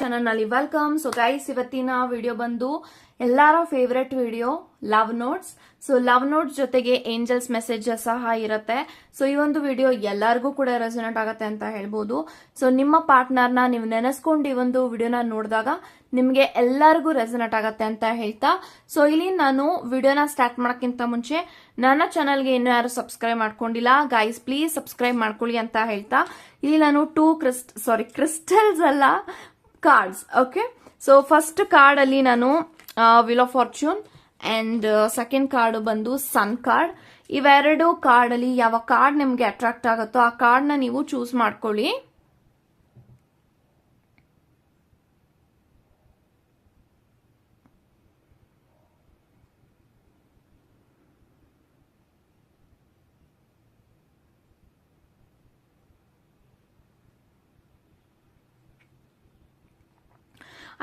Channel ನಲ್ಲಿ welcome. So guys, ಇವತ್ತಿನ video ಬಂದು ಎಲ್ಲಾರ favourite video love notes. So love notes ಜೊತೆಗೆ ಏಂಜಲ್ಸ್ ಮೆಸೇಜ್ ಸಹ ಇರುತ್ತೆ. ಸೊ ಈ ಒಂದು ವಿಡಿಯೋ ಎಲ್ಲರಿಗೂ ಕೂಡ ರೆಸೊನೇಟ್ ಆಗುತ್ತೆ ಅಂತ ಹೇಳ್ಬೋದು. ಸೊ ನಿಮ್ಮ ಪಾರ್ಟ್ನರ್ನ ನೀವು ನೆನೆಸ್ಕೊಂಡು ಈ ಒಂದು ವಿಡಿಯೋನ ನೋಡಿದಾಗ ನಿಮ್ಗೆ ಎಲ್ಲರಿಗೂ ರೆಸೊನೇಟ್ ಆಗತ್ತೆ ಅಂತ ಹೇಳ್ತಾ, ಸೊ ಇಲ್ಲಿ ನಾನು ವಿಡಿಯೋನ ಸ್ಟಾರ್ಟ್ ಮಾಡೋಕ್ಕಿಂತ ಮುಂಚೆ ನನ್ನ ಚಾನಲ್ಗೆ ಇನ್ನೂ ಯಾರು ಸಬ್ಸ್ಕ್ರೈಬ್ ಮಾಡ್ಕೊಂಡಿಲ್ಲ ಗೈಸ್, ಪ್ಲೀಸ್ ಸಬ್ಸ್ಕ್ರೈಬ್ ಮಾಡ್ಕೊಳ್ಳಿ ಅಂತ ಹೇಳ್ತಾ, ಇಲ್ಲಿ ನಾನು ಕ್ರಿಸ್ಟಲ್ಸ್ ಅಲ್ಲ, cards. Okay, so first card ಅಲ್ಲಿ ನಾನು will of fortune and second card ಬಂದು ಸನ್ ಕಾರ್ಡ್. ಇವೆರಡು ಕಾರ್ಡ್ ಅಲ್ಲಿ ಯಾವ ಕಾರ್ಡ್ ನಿಮ್ಗೆ ಅಟ್ರಾಕ್ಟ್ ಆಗುತ್ತೋ ಆ ಕಾರ್ಡ್ ನ ನೀವು ಚೂಸ್ ಮಾಡ್ಕೊಳ್ಳಿ.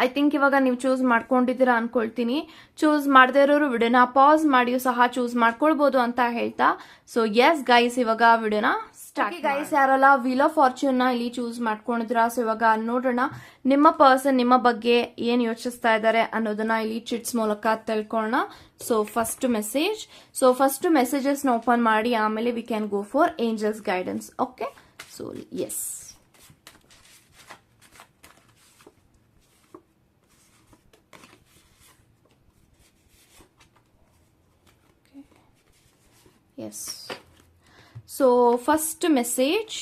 ಐ ಥಿಂಕ್ ಇವಾಗ ನೀವು ಚೂಸ್ ಮಾಡ್ಕೊಂಡಿದ್ದೀರಾ ಅನ್ಕೊಳ್ತೀನಿ. ಚೂಸ್ ಮಾಡದೇ ಇರೋರು ವಿಡಿಯೋನ ಪಾಸ್ ಮಾಡಿಯೂ ಸಹ ಚೂಸ್ ಮಾಡ್ಕೊಳ್ಬಹುದು ಅಂತ ಹೇಳ್ತಾ, ಸೊ ಎಸ್ ಗೈಸ್, ಇವಾಗ ವಿಡಿಯೋನ ಸ್ಟಾರ್ಟ್. ಗೈಸ್, ಯಾರೆಲ್ಲ ವೀಲ್ ಆಫ್ ಫಾರ್ಚೂನ್ ನ ಇಲ್ಲಿ ಚೂಸ್ ಮಾಡ್ಕೊಂಡಿದ್ರಾ, ಸೊ ಇವಾಗ ನೋಡೋಣ ನಿಮ್ಮ ಪರ್ಸನ್ ನಿಮ್ಮ ಬಗ್ಗೆ ಏನ್ ಯೋಚಿಸ್ತಾ ಇದ್ದಾರೆ ಅನ್ನೋದನ್ನ ಇಲ್ಲಿ ಚಿಟ್ಸ್ ಮೂಲಕ ತಿಳ್ಕೊಳ್ಳೋಣ. ಸೊ ಫಸ್ಟ್ ಮೆಸೇಜಸ್ ನ ಓಪನ್ ಮಾಡಿ ಆಮೇಲೆ we can go for angels guidance. Okay, so yes. Yes. So first message,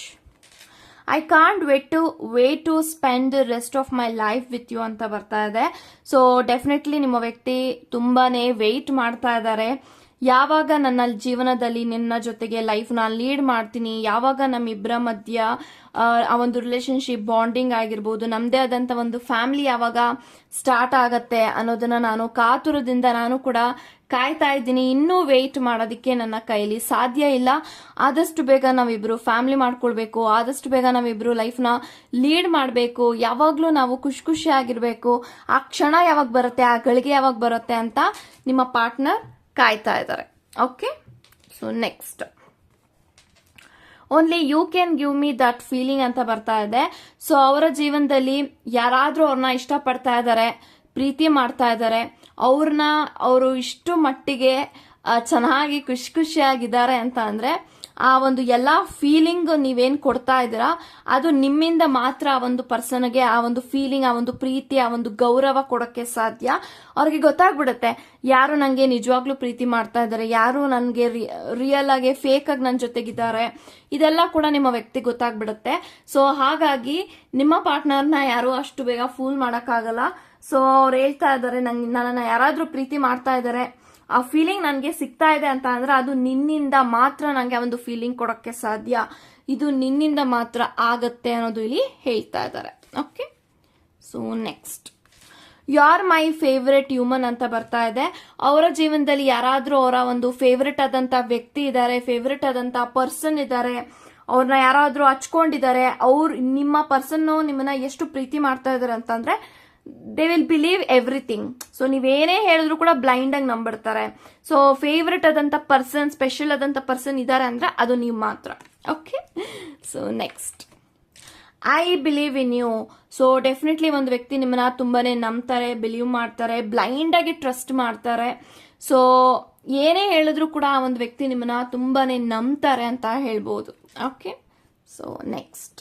I can't wait to spend the rest of my life with you ಅಂತ ಬರ್ತಾ ಇದೆ. ಸೊ ಡೆಫಿನೆಟ್ಲಿ ನಿಮ್ಮ ವ್ಯಕ್ತಿ ತುಂಬಾನೇ weight ಮಾಡ್ತಾ ಇದ್ದಾರೆ. ಯಾವಾಗ ನನ್ನ ಜೀವನದಲ್ಲಿ ನಿನ್ನ ಜೊತೆಗೆ ಲೈಫ್ ನ ಲೀಡ್ ಮಾಡ್ತೀನಿ, ಯಾವಾಗ ನಮ್ಮಿಬ್ಬರ ಮಧ್ಯ ಆ ಒಂದು ರಿಲೇಶನ್ಶಿಪ್ ಬಾಂಡಿಂಗ್ ಆಗಿರ್ಬೋದು, ನಮ್ದೇ ಆದಂತ ಒಂದು ಫ್ಯಾಮಿಲಿ ಯಾವಾಗ ಸ್ಟಾರ್ಟ್ ಆಗತ್ತೆ ಅನ್ನೋದನ್ನ ನಾನು ಕಾತುರದಿಂದ ನಾನು ಕೂಡ ಕಾಯ್ತಾ ಇದ್ದೀನಿ. ಇನ್ನೂ ವೆಯ್ಟ್ ಮಾಡೋದಕ್ಕೆ ನನ್ನ ಕೈಲಿ ಸಾಧ್ಯ ಇಲ್ಲ. ಆದಷ್ಟು ಬೇಗ ನಾವಿಬ್ರು ಫ್ಯಾಮಿಲಿ ಮಾಡ್ಕೊಳ್ಬೇಕು, ಆದಷ್ಟು ಬೇಗ ನಾವಿಬ್ರು ಲೈಫ್ ನ ಲೀಡ್ ಮಾಡಬೇಕು, ಯಾವಾಗ್ಲೂ ನಾವು ಖುಷಿ ಆಗಿರ್ಬೇಕು. ಆ ಕ್ಷಣ ಯಾವಾಗ ಬರುತ್ತೆ, ಆ ಗಳಿಗೆ ಯಾವಾಗ ಬರುತ್ತೆ ಅಂತ ನಿಮ್ಮ ಪಾರ್ಟ್ನರ್ ಕಾಯ್ತಾ ಇದ್ದಾರೆ. Okay, so next, only you can give me that feeling ಅಂತ ಬರ್ತಾ ಇದೆ. ಸೊ ಅವರ ಜೀವನದಲ್ಲಿ ಯಾರಾದ್ರೂ ಅವ್ರನ್ನ ಇಷ್ಟಪಡ್ತಾ ಇದ್ದಾರೆ, ಪ್ರೀತಿ ಮಾಡ್ತಾ ಇದ್ದಾರೆ, ಅವರು ಇಷ್ಟು ಮಟ್ಟಿಗೆ ಚೆನ್ನಾಗಿ ಖುಷಿಯಾಗಿದ್ದಾರೆ ಅಂತ ಅಂದ್ರೆ ಆ ಒಂದು ಎಲ್ಲಾ ಫೀಲಿಂಗ್ ನೀವೇನ್ ಕೊಡ್ತಾ ಇದ್ದೀರಾ ಅದು ನಿಮ್ಮಿಂದ ಮಾತ್ರ ಆ ಒಂದು ಪರ್ಸನ್ಗೆ ಆ ಒಂದು ಫೀಲಿಂಗ್, ಆ ಒಂದು ಪ್ರೀತಿ, ಆ ಒಂದು ಗೌರವ ಕೊಡಕ್ಕೆ ಸಾಧ್ಯ. ಅವ್ರಿಗೆ ಗೊತ್ತಾಗ್ಬಿಡುತ್ತೆ ಯಾರು ನಂಗೆ ನಿಜವಾಗ್ಲೂ ಪ್ರೀತಿ ಮಾಡ್ತಾ ಇದ್ದಾರೆ, ಯಾರು ನನ್ಗೆ ರಿಯಲ್ ಆಗಿ ಫೇಕ್ ಆಗಿ ನನ್ನ ಜೊತೆಗಿದ್ದಾರೆ, ಇದೆಲ್ಲ ಕೂಡ ನಿಮ್ಮ ವ್ಯಕ್ತಿ ಗೊತ್ತಾಗ್ಬಿಡುತ್ತೆ. ಸೊ ಹಾಗಾಗಿ ನಿಮ್ಮ ಪಾರ್ಟ್ನರ್ನ ಯಾರು ಅಷ್ಟು ಬೇಗ ಫೂಲ್ ಮಾಡಕ್ಕಾಗಲ್ಲ. ಸೊ ಅವ್ರು ಹೇಳ್ತಾ ಇದ್ದಾರೆ, ನನ್ನನ್ನ ಯಾರಾದ್ರೂ ಪ್ರೀತಿ ಮಾಡ್ತಾ ಇದ್ದಾರೆ, ಆ ಫೀಲಿಂಗ್ ನನಗೆ ಸಿಗ್ತಾ ಇದೆ ಅಂತ ಅಂದ್ರೆ ಅದು ನಿನ್ನಿಂದ ಮಾತ್ರ ನಂಗೆ ಒಂದು ಫೀಲಿಂಗ್ ಕೊಡಕ್ಕೆ ಸಾಧ್ಯ, ಇದು ನಿನ್ನಿಂದ ಮಾತ್ರ ಆಗತ್ತೆ ಅನ್ನೋದು ಇಲ್ಲಿ ಹೇಳ್ತಾ ಇದ್ದಾರೆ. Okay, so next, you are my favourite human ಅಂತ ಬರ್ತಾ ಇದೆ. ಅವರ ಜೀವನದಲ್ಲಿ ಯಾರಾದ್ರೂ ಅವರ ಒಂದು ಫೇವ್ರೆಟ್ ಆದಂತ ವ್ಯಕ್ತಿ ಇದ್ದಾರೆ, ಫೇವ್ರೆಟ್ ಆದಂತ ಪರ್ಸನ್ ಇದ್ದಾರೆ, ಅವ್ರನ್ನ ಯಾರಾದ್ರೂ ಹಚ್ಕೊಂಡಿದ್ದಾರೆ. ನಿಮ್ಮ ಪರ್ಸನ್ ನಿಮ್ಮನ್ನ ಎಷ್ಟು ಪ್ರೀತಿ ಮಾಡ್ತಾ ಇದಾರೆ ಅಂತಂದ್ರೆ they will believe everything. So ನೀವೇನೇ ಹೇಳಿದ್ರು ಕೂಡ ಬ್ಲೈಂಡ್ ಆಗಿ ನಂಬಿಡ್ತಾರೆ. ಸೊ ಫೇವ್ರೆಟ್ ಆದಂತ ಪರ್ಸನ್, ಸ್ಪೆಷಲ್ ಆದಂತ ಪರ್ಸನ್ ಇದ್ದಾರೆ ಅಂದ್ರೆ ಅದು ನೀವು ಮಾತ್ರ. Okay, so next, I believe in you. So definitely ಒಂದು ವ್ಯಕ್ತಿ ನಿಮ್ಮನ್ನ ತುಂಬಾನೇ ನಂಬ್ತಾರೆ, ಬಿಲೀವ್ ಮಾಡ್ತಾರೆ, ಬ್ಲೈಂಡ್ ಆಗಿ ಟ್ರಸ್ಟ್ ಮಾಡ್ತಾರೆ. ಸೊ ಏನೇ ಹೇಳಿದ್ರು ಕೂಡ ಆ ಒಂದು ವ್ಯಕ್ತಿ ನಿಮ್ಮನ್ನ ತುಂಬಾನೇ ನಂಬ್ತಾರೆ ಅಂತ ಹೇಳ್ಬೋದು. Okay, so next,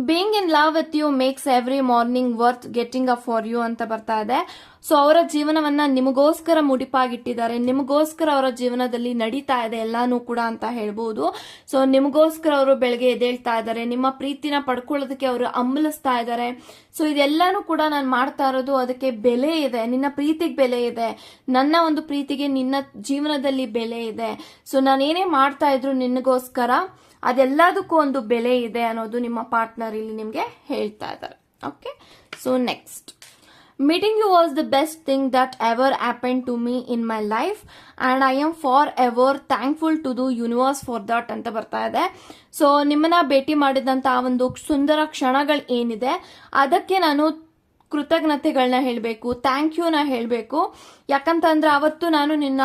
being in love with you makes every morning worth getting up for you ಅಂತ ಬರ್ತಾ ಇದೆ. ಸೊ ಅವರ ಜೀವನವನ್ನ ನಿಮಗೋಸ್ಕರ ಮುಡಿಪಾಗಿಟ್ಟಿದ್ದಾರೆ, ನಿಮಗೋಸ್ಕರ ಅವರ ಜೀವನದಲ್ಲಿ ನಡೀತಾ ಇದೆ ಎಲ್ಲಾನು ಕೂಡ ಅಂತ ಹೇಳ್ಬೋದು. ಸೊ ನಿಮಗೋಸ್ಕರ ಅವರು ಬೆಳಗ್ಗೆ ಎದ್ದೇಳ್ತಾ ಇದ್ದಾರೆ, ನಿಮ್ಮ ಪ್ರೀತಿನ ಪಡ್ಕೊಳ್ಳೋದಕ್ಕೆ ಅವರು ಹಂಬಲಿಸ್ತಾ ಇದ್ದಾರೆ. ಸೊ ಇದೆಲ್ಲಾನು ಕೂಡ ನಾನು ಮಾಡ್ತಾ ಇರೋದು ಅದಕ್ಕೆ ಬೆಲೆ ಇದೆ, ನಿನ್ನ ಪ್ರೀತಿಗೆ ಬೆಲೆ ಇದೆ, ನನ್ನ ಒಂದು ಪ್ರೀತಿಗೆ ನಿನ್ನ ಜೀವನದಲ್ಲಿ ಬೆಲೆ ಇದೆ. ಸೊ ನಾನೇನೇ ಮಾಡ್ತಾ ಇದ್ರು ನಿನಗೋಸ್ಕರ ಅದೆಲ್ಲದಕ್ಕೂ ಒಂದು ಬೆಲೆ ಇದೆ ಅನ್ನೋದು ನಿಮ್ಮ ಪಾರ್ಟ್ನರ್ ಇಲ್ಲಿ ನಿಮ್ಗೆ ಹೇಳ್ತಾ ಇದ್ದಾರೆ. Okay, so next, meeting you was the best thing that ever happen to me in my life and I am forever thankful to the universe for that ಅಂತ ಬರ್ತಾ ಇದೆ. ಸೊ ನಿಮ್ಮನ್ನ ಭೇಟಿ ಮಾಡಿದಂತ ಆ ಒಂದು ಸುಂದರ ಕ್ಷಣಗಳು ಏನಿದೆ ಅದಕ್ಕೆ ನಾನು ಕೃತಜ್ಞತೆಗಳನ್ನ ಹೇಳಬೇಕು, ಥ್ಯಾಂಕ್ ಯುನ ಹೇಳಬೇಕು. ಯಾಕಂತಂದ್ರೆ ಅವತ್ತು ನಾನು ನಿನ್ನ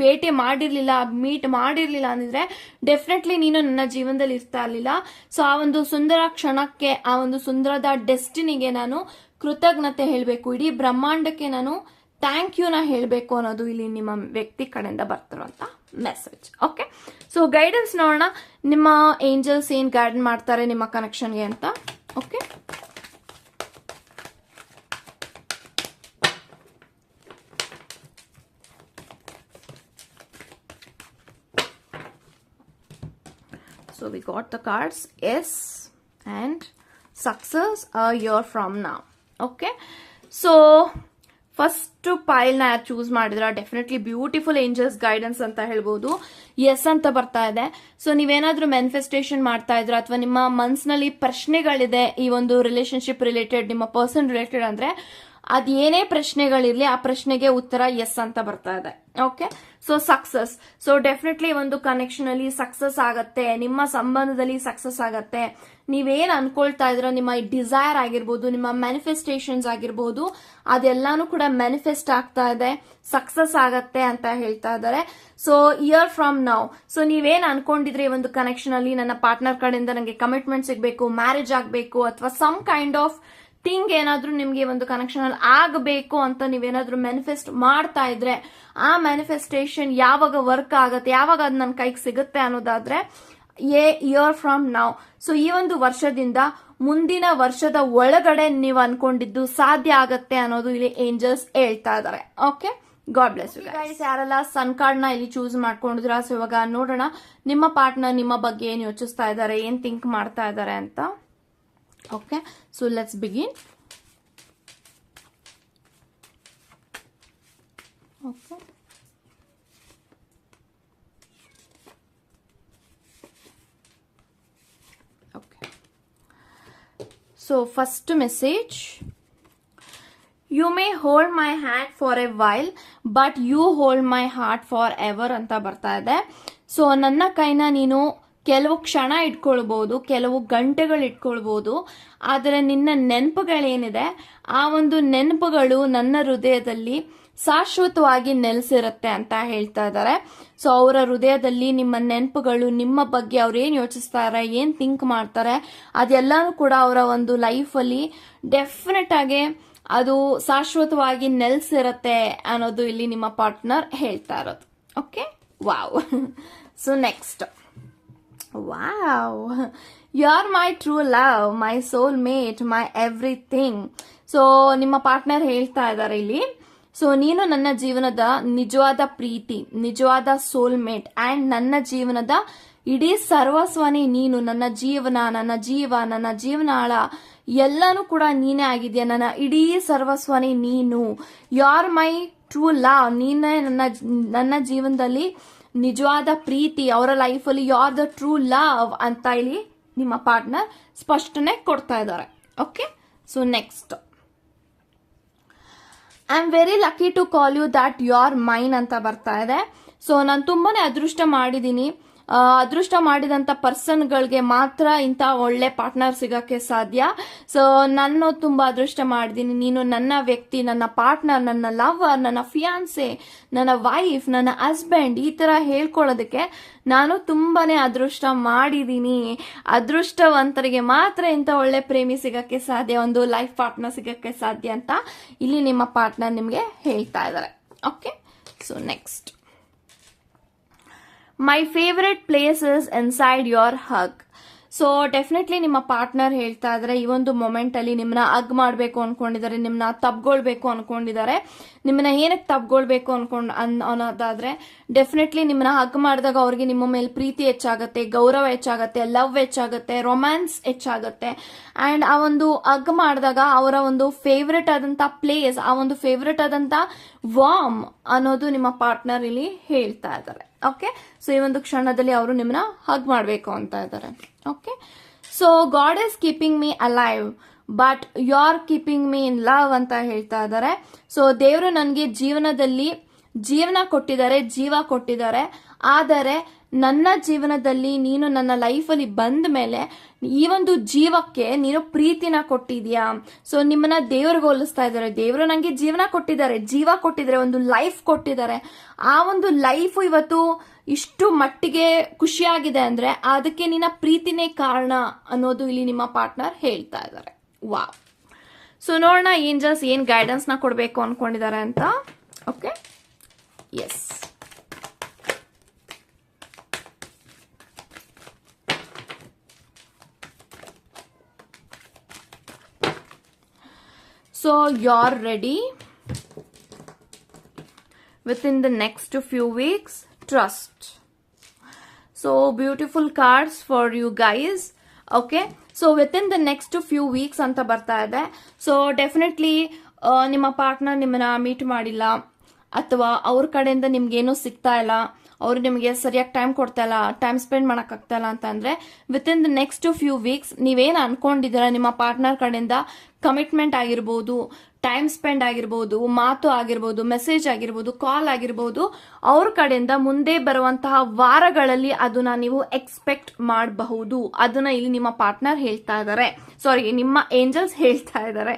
ಭೇಟಿ ಮಾಡಿರ್ಲಿಲ್ಲ, ಮೀಟ್ ಮಾಡಿರ್ಲಿಲ್ಲ ಅಂದ್ರೆ ಡೆಫಿನೆಟ್ಲಿ ನೀನು ನನ್ನ ಜೀವನದಲ್ಲಿ ಇರ್ತಾ ಇರ್ಲಿಲ್ಲ. ಸೊ ಆ ಒಂದು ಸುಂದರ ಕ್ಷಣಕ್ಕೆ, ಆ ಒಂದು ಸುಂದರದ ಡೆಸ್ಟಿನಿಗೆ ನಾನು ಕೃತಜ್ಞತೆ ಹೇಳಬೇಕು, ಇಡೀ ಬ್ರಹ್ಮಾಂಡಕ್ಕೆ ನಾನು ಥ್ಯಾಂಕ್ ಯುನ ಹೇಳಬೇಕು ಅನ್ನೋದು ಇಲ್ಲಿ ನಿಮ್ಮ ವ್ಯಕ್ತಿ ಕಡೆಯಿಂದ ಬರ್ತಿರುವಂತ ಮೆಸೇಜ್. ಓಕೆ, ಸೊ ಗೈಡೆನ್ಸ್ ನೋಡೋಣ, ನಿಮ್ಮ ಏಂಜಲ್ಸ್ ಏನ್ ಗೈಡ್ ಮಾಡ್ತಾರೆ ನಿಮ್ಮ ಕನೆಕ್ಷನ್ಗೆ ಅಂತ. Okay, so we got the cards yes and success a year from now. Okay, so first file ನ ಚೂಸ್ ಮಾಡಿದ್ರ ಡೆಫಿನೆಟ್ಲಿ ಬ್ಯೂಟಿಫುಲ್ ಏಂಜಲ್ಸ್ ಗೈಡೆನ್ಸ್ ಅಂತ ಹೇಳ್ಬೋದು. ಎಸ್ ಅಂತ ಬರ್ತಾ ಇದೆ. ಸೊ ನೀವೇನಾದ್ರೂ ಮ್ಯಾನಿಫೆಸ್ಟೇಷನ್ ಮಾಡ್ತಾ ಇದ್ರ ಅಥವಾ ನಿಮ್ಮ ಮನ್ಸಿನಲ್ಲಿ ಪ್ರಶ್ನೆಗಳಿದೆ ಈ ಒಂದು ರಿಲೇಶನ್ಶಿಪ್ ರಿಲೇಟೆಡ್, ನಿಮ್ಮ ಪರ್ಸನ್ ರಿಲೇಟೆಡ್ ಅಂದ್ರೆ ಅದೇನೇ ಪ್ರಶ್ನೆಗಳಿರ್ಲಿ ಆ ಪ್ರಶ್ನೆಗೆ ಉತ್ತರ ಎಸ್ ಅಂತ ಬರ್ತಾ ಇದೆ. Okay, so success, so definitely ಒಂದು ಕನೆಕ್ಷನ್ ಅಲ್ಲಿ ಸಕ್ಸಸ್ ಆಗತ್ತೆ, ನಿಮ್ಮ ಸಂಬಂಧದಲ್ಲಿ ಸಕ್ಸಸ್ ಆಗತ್ತೆ. ನೀವೇನ್ ಅನ್ಕೊಳ್ತಾ ಇದ್ರ, ನಿಮ್ಮ ಡಿಸೈರ್ ಆಗಿರ್ಬೋದು, ನಿಮ್ಮ ಮ್ಯಾನಿಫೆಸ್ಟೇಷನ್ಸ್ ಆಗಿರ್ಬೋದು, ಅದೆಲ್ಲಾನು ಕೂಡ ಮ್ಯಾನಿಫೆಸ್ಟ್ ಆಗ್ತಾ ಇದೆ, ಸಕ್ಸಸ್ ಆಗತ್ತೆ ಅಂತ ಹೇಳ್ತಾ ಇದ್ದಾರೆ. So here from now, so ನೀವೇನ್ ಅನ್ಕೊಂಡಿದ್ರೆ ಈ ಒಂದು ಕನೆಕ್ಷನ್ ಅಲ್ಲಿ ನನ್ನ ಪಾರ್ಟ್ನರ್ ಕಡೆಯಿಂದ ನನಗೆ ಕಮಿಟ್ಮೆಂಟ್ ಸಿಗ್ಬೇಕು, ಮ್ಯಾರೇಜ್ ಆಗ್ಬೇಕು ಅಥವಾ ಸಮ್ ಕೈಂಡ್ ಆಫ್ ಥಿಂಗ್ ಏನಾದ್ರೂ ನಿಮ್ಗೆ ಒಂದು ಕನೆಕ್ಷನ್ ಅಲ್ಲಿ ಆಗಬೇಕು ಅಂತ ನೀವೇನಾದ್ರೂ ಮ್ಯಾನಿಫೆಸ್ಟ್ ಮಾಡ್ತಾ ಇದ್ರೆ ಆ ಮ್ಯಾನಿಫೆಸ್ಟೇಷನ್ ಯಾವಾಗ ವರ್ಕ್ ಆಗತ್ತೆ, ಯಾವಾಗ ಅದು ನನ್ನ ಕೈಗೆ ಸಿಗುತ್ತೆ ಅನ್ನೋದಾದ್ರೆ ಇಯರ್ ಫ್ರಮ್ ನೌ. ಸೊ ಈ ಒಂದು ವರ್ಷದಿಂದ ಮುಂದಿನ ವರ್ಷದ ಒಳಗಡೆ ನೀವು ಅನ್ಕೊಂಡಿದ್ದು ಸಾಧ್ಯ ಆಗತ್ತೆ ಅನ್ನೋದು ಇಲ್ಲಿ ಏಂಜಲ್ಸ್ ಹೇಳ್ತಾ ಇದಾರೆ. Okay, god bless you guys. ಯಾರೆಲ್ಲ ಸನ್ ಕಾರ್ಡ್ ನ ಇಲ್ಲಿ ಚೂಸ್ ಮಾಡ್ಕೊಂಡಿದ್ರ, ಸೊ ಇವಾಗ ನೋಡೋಣ ನಿಮ್ಮ ಪಾರ್ಟ್ನರ್ ನಿಮ್ಮ ಬಗ್ಗೆ ಏನ್ ಯೋಚಿಸ್ತಾ ಇದ್ದಾರೆ, ಏನ್ ಥಿಂಕ್ ಮಾಡ್ತಾ ಇದ್ದಾರೆ ಅಂತ. Okay, so let's begin. Okay, okay, so first message, you may hold my hand for a while but you hold my heart forever ಅಂತ ಬರ್ತಾ ಇದೆ. ಸೊ ನನ್ನ ಕೈನ ನೀನು ಕೆಲವು ಕ್ಷಣ ಇಟ್ಕೊಳ್ಬಹುದು, ಕೆಲವು ಗಂಟೆಗಳು ಇಟ್ಕೊಳ್ಬಹುದು, ಆದರೆ ನಿನ್ನ ನೆನಪುಗಳೇನಿದೆ ಆ ಒಂದು ನೆನಪುಗಳು ನನ್ನ ಹೃದಯದಲ್ಲಿ ಶಾಶ್ವತವಾಗಿ ನೆಲೆಸಿರುತ್ತೆ ಅಂತ ಹೇಳ್ತಾ ಇದ್ದಾರೆ. ಸೊ ಅವರ ಹೃದಯದಲ್ಲಿ ನಿಮ್ಮ ನೆನಪುಗಳು, ನಿಮ್ಮ ಬಗ್ಗೆ ಅವ್ರು ಏನ್ ಯೋಚಿಸ್ತಾರೆ, ಏನ್ ಥಿಂಕ್ ಮಾಡ್ತಾರೆ, ಅದೆಲ್ಲಾನು ಕೂಡ ಅವರ ಒಂದು ಲೈಫಲ್ಲಿ ಡೆಫಿನೆಟ್ ಆಗಿ ಅದು ಶಾಶ್ವತವಾಗಿ ನೆಲೆಸಿರುತ್ತೆ ಅನ್ನೋದು ಇಲ್ಲಿ ನಿಮ್ಮ ಪಾರ್ಟ್ನರ್ ಹೇಳ್ತಾ ಇರೋದು. Okay, wow. So next, wow, you're my true love, my soulmate, my everything. So ನಿಮ್ಮ ಪಾರ್ಟ್ನರ್ ಹೇಳ್ತಾ ಇದ್ದಾರೆ ಇಲ್ಲಿ, ಸೊ ನೀನು ನನ್ನ ಜೀವನದ ನಿಜವಾದ ಪ್ರೀತಿ, ನಿಜವಾದ ಸೋಲ್ಮೇಟ್ ಅಂಡ್ ನನ್ನ ಜೀವನದ ಇಡೀ ಸರ್ವಸ್ವನೇ ನೀನು. ನನ್ನ ಜೀವನ, ನನ್ನ ಜೀವ, ನನ್ನ ಜೀವನಾಳ ಎಲ್ಲಾನು ಕೂಡ ನೀನೇ ಆಗಿದ್ಯಾ, ನನ್ನ ಇಡೀ ಸರ್ವಸ್ವನೇ ನೀನು. You are my true love, ನೀನೇ ನನ್ನ ಜೀವನದಲ್ಲಿ ನಿಜವಾದ ಪ್ರೀತಿ, ಅವರ ಲೈಫಲ್ಲಿ you are the true love ಅಂತ ಇಲ್ಲಿ ನಿಮ್ಮ ಪಾರ್ಟ್ನರ್ ಸ್ಪಷ್ಟನೆ ಕೊಡ್ತಾ ಇದ್ದಾರೆ. Okay, so next, I am very lucky to call you that you are mine ಅಂತ ಬರ್ತಾ ಇದೆ. ಸೊ ನಾನು ತುಂಬಾನೇ ಅದೃಷ್ಟ ಮಾಡಿದೀನಿ, ಅದೃಷ್ಟ ಮಾಡಿದಂತ ಪರ್ಸನ್ಗಳಿಗೆ ಮಾತ್ರ ಇಂಥ ಒಳ್ಳೆ ಪಾರ್ಟ್ನರ್ ಸಿಗಕ್ಕೆ ಸಾಧ್ಯ. ಸೊ ನಾನು ತುಂಬಾ ಅದೃಷ್ಟ ಮಾಡಿದೀನಿ, ನೀನು ನನ್ನ ವ್ಯಕ್ತಿ, ನನ್ನ ಪಾರ್ಟ್ನರ್, ನನ್ನ ಲವರ್, ನನ್ನ ಫಿಯಾನ್ಸೆ, ನನ್ನ ವೈಫ್, ನನ್ನ ಹಸ್ಬೆಂಡ್, ಈ ತರ ಹೇಳ್ಕೊಳ್ಳೋದಕ್ಕೆ ನಾನು ತುಂಬಾನೇ ಅದೃಷ್ಟ ಮಾಡಿದೀನಿ. ಅದೃಷ್ಟವಂತರಿಗೆ ಮಾತ್ರ ಇಂಥ ಒಳ್ಳೆ ಪ್ರೇಮಿ ಸಿಗಕ್ಕೆ ಸಾಧ್ಯ, ಒಂದು ಲೈಫ್ ಪಾರ್ಟ್ನರ್ ಸಿಗಕ್ಕೆ ಸಾಧ್ಯ ಅಂತ ಇಲ್ಲಿ ನಿಮ್ಮ ಪಾರ್ಟ್ನರ್ ನಿಮ್ಗೆ ಹೇಳ್ತಾ ಇದ್ದಾರೆ. Okay, so next, my favourite place is inside your hug. So definitely ನಿಮ್ಮ ಪಾರ್ಟ್ನರ್ ಹೇಳ್ತಾ ಇದ್ರೆ ಈ ಒಂದು ಮೊಮೆಂಟ್ ಅಲ್ಲಿ ನಿಮ್ಮನ್ನ ಹಗ್ ಮಾಡಬೇಕು ಅನ್ಕೊಂಡಿದ್ದಾರೆ, ನಿಮ್ಮನ್ನ ತಬ್ಕೊಳ್ಬೇಕು ಅನ್ಕೊಂಡಿದ್ದಾರೆ. ನಿಮ್ಮನ್ನ ಏನಕ್ಕೆ ತಬ್ಕೊಳ್ಬೇಕು ಅನ್ನೋದಾದ್ರೆ ಡೆಫಿನೆಟ್ಲಿ ನಿಮ್ಮನ್ನ ಹಗ್ ಮಾಡಿದಾಗ ಅವ್ರಿಗೆ ನಿಮ್ಮ ಮೇಲೆ ಪ್ರೀತಿ ಹೆಚ್ಚಾಗತ್ತೆ, ಗೌರವ ಹೆಚ್ಚಾಗತ್ತೆ, ಲವ್ ಹೆಚ್ಚಾಗತ್ತೆ, ರೊಮ್ಯಾನ್ಸ್ ಹೆಚ್ಚಾಗತ್ತೆ. ಅಂಡ್ ಆ ಒಂದು ಹಗ್ ಮಾಡಿದಾಗ ಅವರ ಒಂದು ಫೇವ್ರೆಟ್ ಆದಂತ ಪ್ಲೇಸ್, ಆ ಒಂದು ಫೇವ್ರೆಟ್ ಆದಂತ ವಾರ್ಮ್ ಅನ್ನೋದು ನಿಮ್ಮ ಪಾರ್ಟ್ನರ್ ಇಲ್ಲಿ ಹೇಳ್ತಾ ಇದ್ದಾರೆ. ಓಕೆ, ಸೊ ಈ ಒಂದು ಕ್ಷಣದಲ್ಲಿ ಅವರು ನಿಮ್ಮನ್ನ ಹಗ್ ಮಾಡಬೇಕು ಅಂತ ಇದ್ದಾರೆ. Okay, so god is keeping me alive but you are keeping me in love ಅಂತ ಹೇಳ್ತಾ ಇದ್ದಾರೆ. ಸೊ ದೇವರು ನನಗೆ ಜೀವನದಲ್ಲಿ ಜೀವನ ಕೊಟ್ಟಿದ್ದಾರೆ, ಜೀವ ಕೊಟ್ಟಿದ್ದಾರೆ, ಆದರೆ ನನ್ನ ಜೀವನದಲ್ಲಿ ನೀನು ನನ್ನ ಲೈಫಲ್ಲಿ ಬಂದ ಮೇಲೆ ಈ ಒಂದು ಜೀವಕ್ಕೆ ನೀನು ಪ್ರೀತಿನ ಕೊಟ್ಟಿದ್ಯಾ. ಸೊ ನಿಮ್ಮನ್ನ ದೇವ್ರಿಗೆ ಹೋಲಿಸ್ತಾ ಇದ್ದಾರೆ. ದೇವರು ನಂಗೆ ಜೀವನ ಕೊಟ್ಟಿದ್ದಾರೆ, ಜೀವ ಕೊಟ್ಟಿದ್ದಾರೆ, ಒಂದು ಲೈಫ್ ಕೊಟ್ಟಿದ್ದಾರೆ. ಆ ಒಂದು ಲೈಫ್ ಇವತ್ತು ಇಷ್ಟು ಮಟ್ಟಿಗೆ ಖುಷಿಯಾಗಿದೆ ಅಂದ್ರೆ ಅದಕ್ಕೆ ನಿನ್ನ ಪ್ರೀತಿನೇ ಕಾರಣ ಅನ್ನೋದು ಇಲ್ಲಿ ನಿಮ್ಮ ಪಾರ್ಟ್ನರ್ ಹೇಳ್ತಾ ಇದ್ದಾರೆ. ವಾವ್. ಸೊ ನೋಡೋಣ ಏಂಜಲ್ಸ್ ಏನ್ ಗೈಡೆನ್ಸ್ ನ ಕೊಡ್ಬೇಕು ಅನ್ಕೊಂಡಿದ್ದಾರೆ ಅಂತ. Okay, yes. So you're ready within the next few weeks. Trust. So beautiful cards for you guys. Okay. So within the next few weeks ಅಂತ ಬರ್ತಾ ಇದೆ. So definitely ನಿಮ್ಮ ಪಾರ್ಟ್ನರ್ ನಿಮ್ಮನ್ನ ಮೀಟ್ ಮಾಡಿಲ್ಲ ಅಥವಾ ಅವ್ರ ಕಡೆಯಿಂದ ನಿಮ್ಗೇನೂ ಸಿಗ್ತಾ ಇಲ್ಲ, ಅವ್ರು ನಿಮಗೆ ಸರಿಯಾಗಿ ಟೈಮ್ ಕೊಡ್ತಾ ಇಲ್ಲ, ಟೈಮ್ ಸ್ಪೆಂಡ್ ಮಾಡೋಕ್ಕಾಗ್ತಾ ಇಲ್ಲ ಅಂತ ಅಂದ್ರೆ within the next few weeks ನೀವೇನು ಅನ್ಕೊಂಡಿದ್ದೀರ ನಿಮ್ಮ ಪಾರ್ಟ್ನರ್ ಕಡೆಯಿಂದ ಕಮಿಟ್ಮೆಂಟ್ ಆಗಿರ್ಬೋದು, ಟೈಮ್ ಸ್ಪೆಂಡ್ ಆಗಿರ್ಬೋದು, ಮಾತು ಆಗಿರ್ಬೋದು, ಮೆಸೇಜ್ ಆಗಿರ್ಬೋದು, ಕಾಲ್ ಆಗಿರ್ಬೋದು, ಅವ್ರ ಕಡೆಯಿಂದ ಮುಂದೆ ಬರುವಂತಹ ವಾರಗಳಲ್ಲಿ ಅದನ್ನ ನೀವು ಎಕ್ಸ್ಪೆಕ್ಟ್ ಮಾಡಬಹುದು. ಅದನ್ನ ಇಲ್ಲಿ ನಿಮ್ಮ ಪಾರ್ಟ್ನರ್ ಹೇಳ್ತಾ ಇದ್ದಾರೆ, ಸಾರಿ ನಿಮ್ಮ ಏಂಜಲ್ಸ್ ಹೇಳ್ತಾ ಇದ್ದಾರೆ.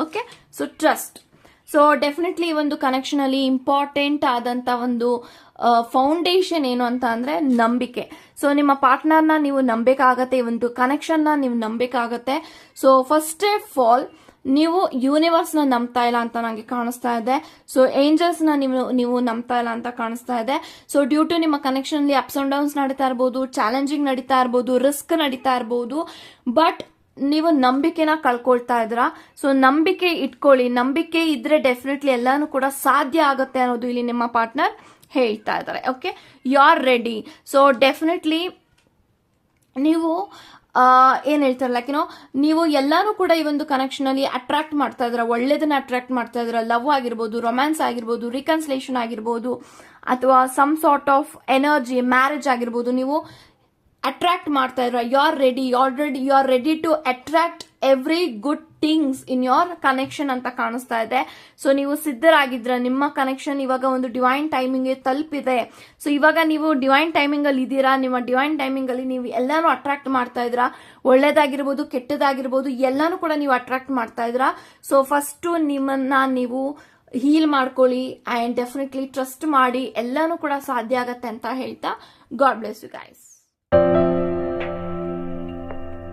Okay, so trust. So definitely ಈ ಒಂದು ಕನೆಕ್ಷನ್ ಅಲ್ಲಿ ಇಂಪಾರ್ಟೆಂಟ್ ಆದಂತ ಒಂದು ಫೌಂಡೇಶನ್ ಏನು ಅಂತ ಅಂದ್ರೆ ನಂಬಿಕೆ. ಸೊ ನಿಮ್ಮ ಪಾರ್ಟ್ನರ್ನ ನೀವು ನಂಬೇಕಾಗತ್ತೆ, ಈ ಒಂದು ಕನೆಕ್ಷನ್ ನ ನೀವು ನಂಬೇಕಾಗತ್ತೆ. ಸೊ ಫಸ್ಟ್ ಆಫ್ ಆಲ್ ನೀವು ಯೂನಿವರ್ಸ್ ನ ನಂಬ್ತಾ ಇಲ್ಲ ಅಂತ ನಂಗೆ ಕಾಣಿಸ್ತಾ ಇದೆ. ಸೊ ಏಂಜಲ್ಸ್ ನ ನೀವು ನಂಬ್ತಾ ಇಲ್ಲ ಅಂತ ಕಾಣಿಸ್ತಾ ಇದೆ. ಸೊ ಡ್ಯೂ ಟು ನಿಮ್ಮ ಕನೆಕ್ಷನ್ ಅಲ್ಲಿ ಅಪ್ಸ್ ಅಂಡ್ ಡೌನ್ಸ್ ನಡೀತಾ ಇರ್ಬೋದು, ಚಾಲೆಂಜಿಂಗ್ ನಡೀತಾ ಇರ್ಬೋದು, ರಿಸ್ಕ್ ನಡೀತಾ ಇರ್ಬೋದು, ಬಟ್ ನೀವು ನಂಬಿಕೆನ ಕಳ್ಕೊಳ್ತಾ ಇದ್ರ. ಸೊ ನಂಬಿಕೆ ಇಟ್ಕೊಳ್ಳಿ, ನಂಬಿಕೆ ಇದ್ರೆ ಡೆಫಿನೆಟ್ಲಿ ಎಲ್ಲಾನು ಕೂಡ ಸಾಧ್ಯ ಆಗುತ್ತೆ ಅನ್ನೋದು ಇಲ್ಲಿ ನಿಮ್ಮ ಪಾರ್ಟ್ನರ್ ಹೇಳ್ತಾ ಇದ್ದಾರೆ. Okay, you are ready. So definitely ನೀವು ಏನ್ ಹೇಳ್ತಾರಲ್ಲ, ನೀವು ಎಲ್ಲಾನು ಕೂಡ ಈ ಒಂದು ಕನೆಕ್ಷನ್ ಅಲ್ಲಿ ಅಟ್ರಾಕ್ಟ್ ಮಾಡ್ತಾ ಇದ್ರ, ಒಳ್ಳೇದನ್ನ ಅಟ್ರಾಕ್ಟ್ ಮಾಡ್ತಾ ಇದ್ರ. ಲವ್ ಆಗಿರ್ಬೋದು, ರೊಮ್ಯಾನ್ಸ್ ಆಗಿರ್ಬೋದು, ರಿಕನ್ಸಿಲೇಷನ್ ಆಗಿರ್ಬೋದು, ಅಥವಾ some sort of energy, marriage ಆಗಿರ್ಬೋದು, ನೀವು ಅಟ್ರಾಕ್ಟ್ ಮಾಡ್ತಾ ಇದ್ರ. You are ready, you are ready to attract every good things in your connection ಅಂತ ಕಾಣಿಸ್ತಾ ಇದೆ. ಸೊ ನೀವು ಸಿದ್ಧರಾಗಿದ್ರ, ನಿಮ್ಮ ಕನೆಕ್ಷನ್ ಇವಾಗ ಒಂದು ಡಿವೈನ್ ಟೈಮಿಂಗ್ ತಲುಪಿದೆ. ಸೊ ಇವಾಗ ನೀವು ಡಿವೈನ್ ಟೈಮಿಂಗ್ ಅಲ್ಲಿ ಇದ್ದೀರಾ. ನಿಮ್ಮ ಡಿವೈನ್ ಟೈಮಿಂಗ್ ಅಲ್ಲಿ ನೀವು ಎಲ್ಲಾನು ಅಟ್ರಾಕ್ಟ್ ಮಾಡ್ತಾ ಇದ್ರ, ಒಳ್ಳೇದಾಗಿರ್ಬೋದು, ಕೆಟ್ಟದಾಗಿರ್ಬೋದು, ಎಲ್ಲಾನು ಕೂಡ ನೀವು ಅಟ್ರಾಕ್ಟ್ ಮಾಡ್ತಾ ಇದ್ರ. ಸೊ ಫಸ್ಟ್ ನಿಮ್ಮನ್ನ ನೀವು ಹೀಲ್ ಮಾಡ್ಕೊಳ್ಳಿ ಅಂಡ್ ಡೆಫಿನೆಟ್ಲಿ ಟ್ರಸ್ಟ್ ಮಾಡಿ, ಎಲ್ಲಾನು ಕೂಡ ಸಾಧ್ಯ ಆಗತ್ತೆ ಅಂತ ಹೇಳ್ತಾ ಗಾಡ್ ಬ್ಲೆಸ್ ಯು ಗೈಸ್.